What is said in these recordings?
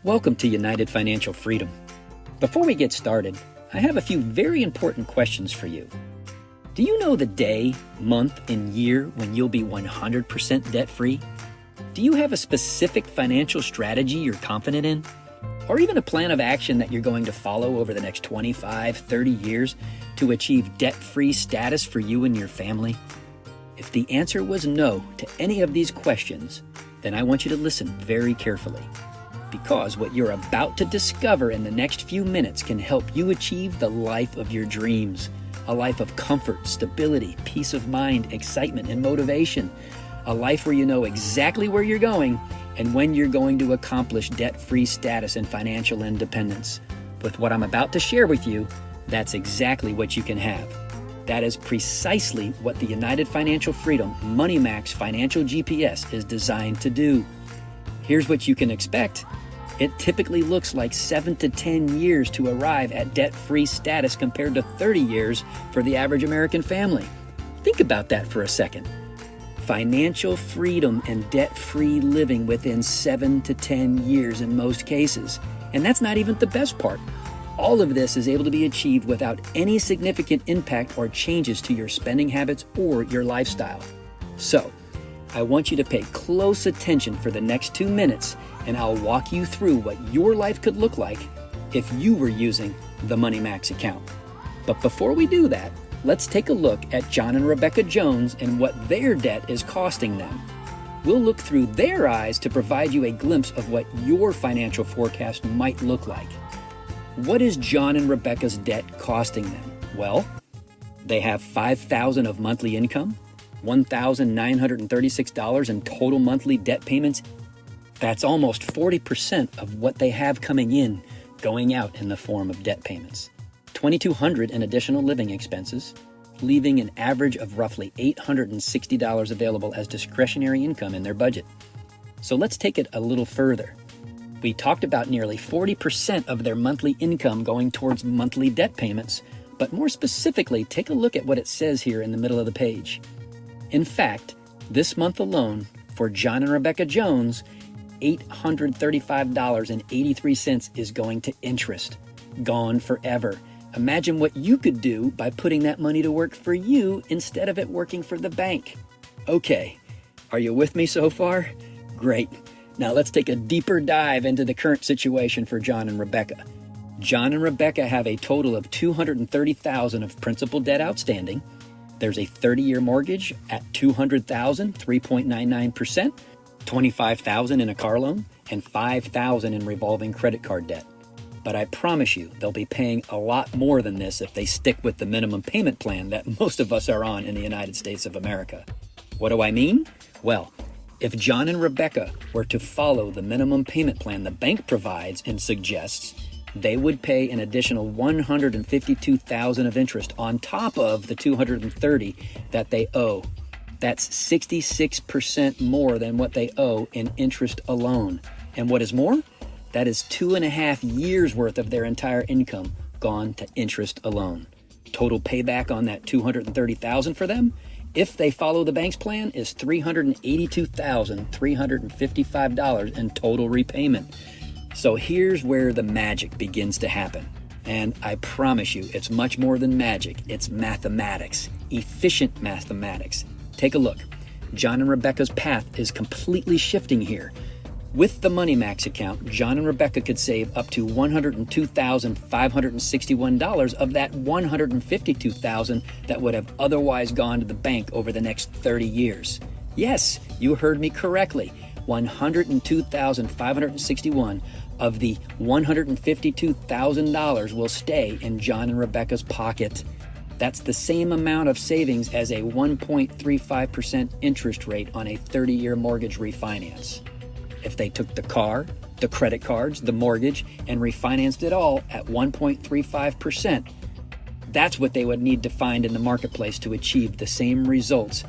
Welcome to United Financial Freedom. Before we get started, I have a few very important questions for you. Do you know the day, month, and year when you'll be 100% debt-free? Do you have a specific financial strategy you're confident in? Or even a plan of action that you're going to follow over the next 25, 30 years to achieve debt-free status for you and your family? If the answer was no to any of these questions, then I want you to listen very carefully. Because what you're about to discover in the next few minutes can help you achieve the life of your dreams. A life of comfort, stability, peace of mind, excitement, and motivation. A life where you know exactly where you're going and when you're going to accomplish debt-free status and financial independence. With what I'm about to share with you, that's exactly what you can have. That is precisely what the United Financial Freedom MoneyMax Financial GPS is designed to do. Here's what you can expect. It typically looks like 7 to 10 years to arrive at debt-free status compared to 30 years for the average American family. Think about that for a second. Financial freedom and debt-free living within 7 to 10 years in most cases. And that's not even the best part. All of this is able to be achieved without any significant impact or changes to your spending habits or your lifestyle. So, I want you to pay close attention for the next 2 minutes, and I'll walk you through what your life could look like if you were using the MoneyMax account. But before we do that, let's take a look at John and Rebecca Jones and what their debt is costing them. We'll look through their eyes to provide you a glimpse of what your financial forecast might look like. What is John and Rebecca's debt costing them? Well, they have $5,000 of monthly income, $1,936 in total monthly debt payments. That's almost 40% of what they have coming in, going out in the form of debt payments. $2,200 in additional living expenses, leaving an average of roughly $860 available as discretionary income in their budget. So let's take it a little further. We talked about nearly 40% of their monthly income going towards monthly debt payments, but more specifically, take a look at what it says here in the middle of the page. In fact, this month alone, for John and Rebecca Jones, $835.83 is going to interest. Gone forever. Imagine what you could do by putting that money to work for you instead of it working for the bank. Okay, are you with me so far? Great. Now let's take a deeper dive into the current situation for John and Rebecca. John and Rebecca have a total of $230,000 of principal debt outstanding. There's a 30-year mortgage at $200,000, 3.99%, $25,000 in a car loan, and $5,000 in revolving credit card debt. But I promise you, they'll be paying a lot more than this if they stick with the minimum payment plan that most of us are on in the United States of America. What do I mean? Well, if John and Rebecca were to follow the minimum payment plan the bank provides and suggests, they would pay an additional $152,000 of interest on top of the $230,000 that they owe. That's 66% more than what they owe in interest alone. And what is more, that is 2.5 years worth of their entire income gone to interest alone. Total payback on that $230,000 for them, if they follow the bank's plan, is $382,355 in total repayment. So here's where the magic begins to happen. And I promise you, it's much more than magic. It's mathematics, efficient mathematics. Take a look. John and Rebecca's path is completely shifting here. With the MoneyMax account, John and Rebecca could save up to $102,561 of that $152,000 that would have otherwise gone to the bank over the next 30 years. Yes, you heard me correctly. $102,561 of the $152,000 will stay in John and Rebecca's pocket. That's the same amount of savings as a 1.35% interest rate on a 30-year mortgage refinance. If they took the car, the credit cards, the mortgage, and refinanced it all at 1.35%, that's what they would need to find in the marketplace to achieve the same results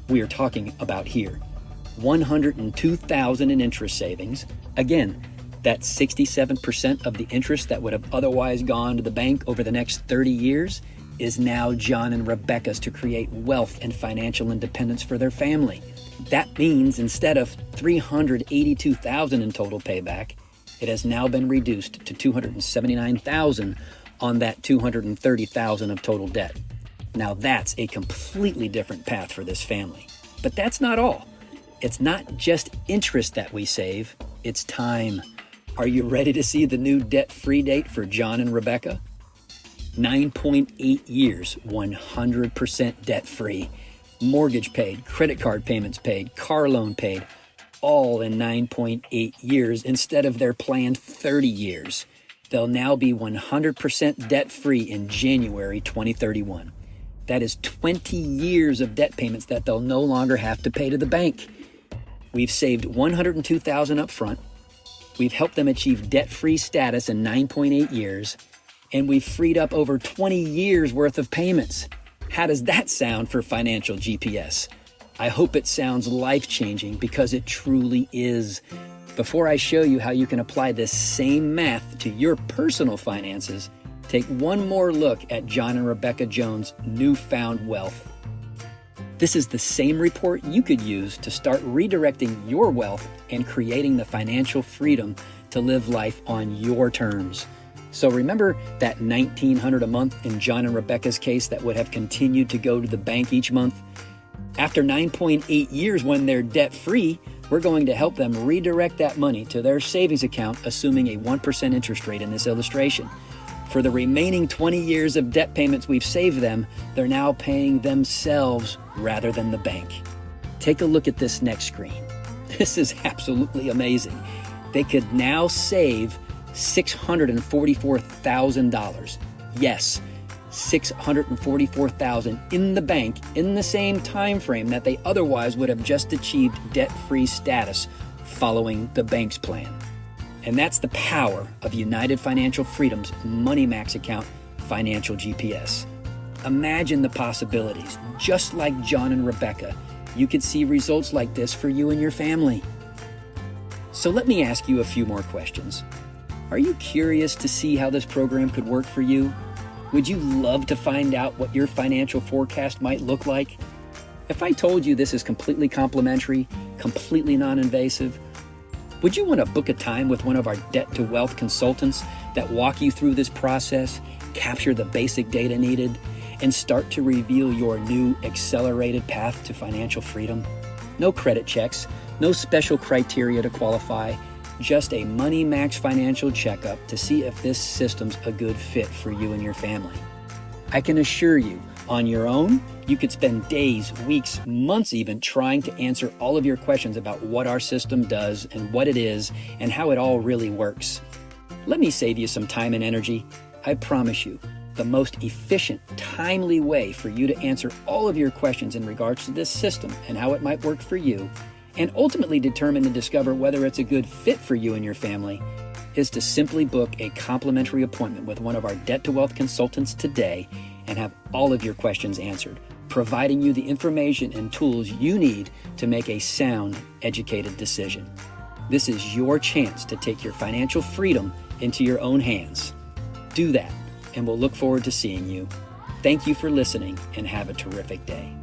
we are talking about here. $102,000 in interest savings. Again, that's 67% of the interest that would have otherwise gone to the bank over the next 30 years is now John and Rebecca's to create wealth and financial independence for their family. That means instead of $382,000 in total payback, It has now been reduced to $279,000 on that $230,000 of total debt. Now that's a completely different path for this family. But that's not all. It's not just interest that we save, it's time. Are you ready to see the new debt-free date for John and Rebecca? 9.8 years, 100% debt-free. Mortgage paid, credit card payments paid, car loan paid, all in 9.8 years instead of their planned 30 years. They'll now be 100% debt-free in January 2031. That is 20 years of debt payments that they'll no longer have to pay to the bank. We've saved $102,000 up front. We've helped them achieve debt-free status in 9.8 years, and we've freed up over 20 years worth of payments. How does that sound for Financial GPS? I hope it sounds life-changing because it truly is. Before I show you how you can apply this same math to your personal finances, take one more look at John and Rebecca Jones' newfound wealth. This is the same report you could use to start redirecting your wealth and creating the financial freedom to live life on your terms. So remember that $1,900 a month in John and Rebecca's case that would have continued to go to the bank each month? After 9.8 years when they're debt-free, we're going to help them redirect that money to their savings account, assuming a 1% interest rate in this illustration. For the remaining 20 years of debt payments we've saved them, they're now paying themselves rather than the bank. Take a look at this next screen. This is absolutely amazing. They could now save $644,000. Yes, $644,000 in the bank in the same time frame that they otherwise would have just achieved debt-free status following the bank's plan. And that's the power of United Financial Freedom's Money Max account, Financial GPS. Imagine the possibilities. Just like John and Rebecca, you could see results like this for you and your family. So let me ask you a few more questions. Are you curious to see how this program could work for you? Would you love to find out what your financial forecast might look like? If I told you this is completely complimentary, completely non-invasive, would you want to book a time with one of our Debt to Wealth consultants that walk you through this process, capture the basic data needed, and start to reveal your new accelerated path to financial freedom? No credit checks, no special criteria to qualify, just a Money Max financial checkup to see if this system's a good fit for you and your family. I can assure you, on your own, you could spend days, weeks, months even trying to answer all of your questions about what our system does and what it is and how it all really works. Let me save you some time and energy. I promise you, the most efficient, timely way for you to answer all of your questions in regards to this system and how it might work for you, and ultimately determine and discover whether it's a good fit for you and your family, is to simply book a complimentary appointment with one of our Debt to Wealth consultants today and have all of your questions answered, providing you the information and tools you need to make a sound, educated decision. This is your chance to take your financial freedom into your own hands. Do that, and we'll look forward to seeing you. Thank you for listening, and have a terrific day.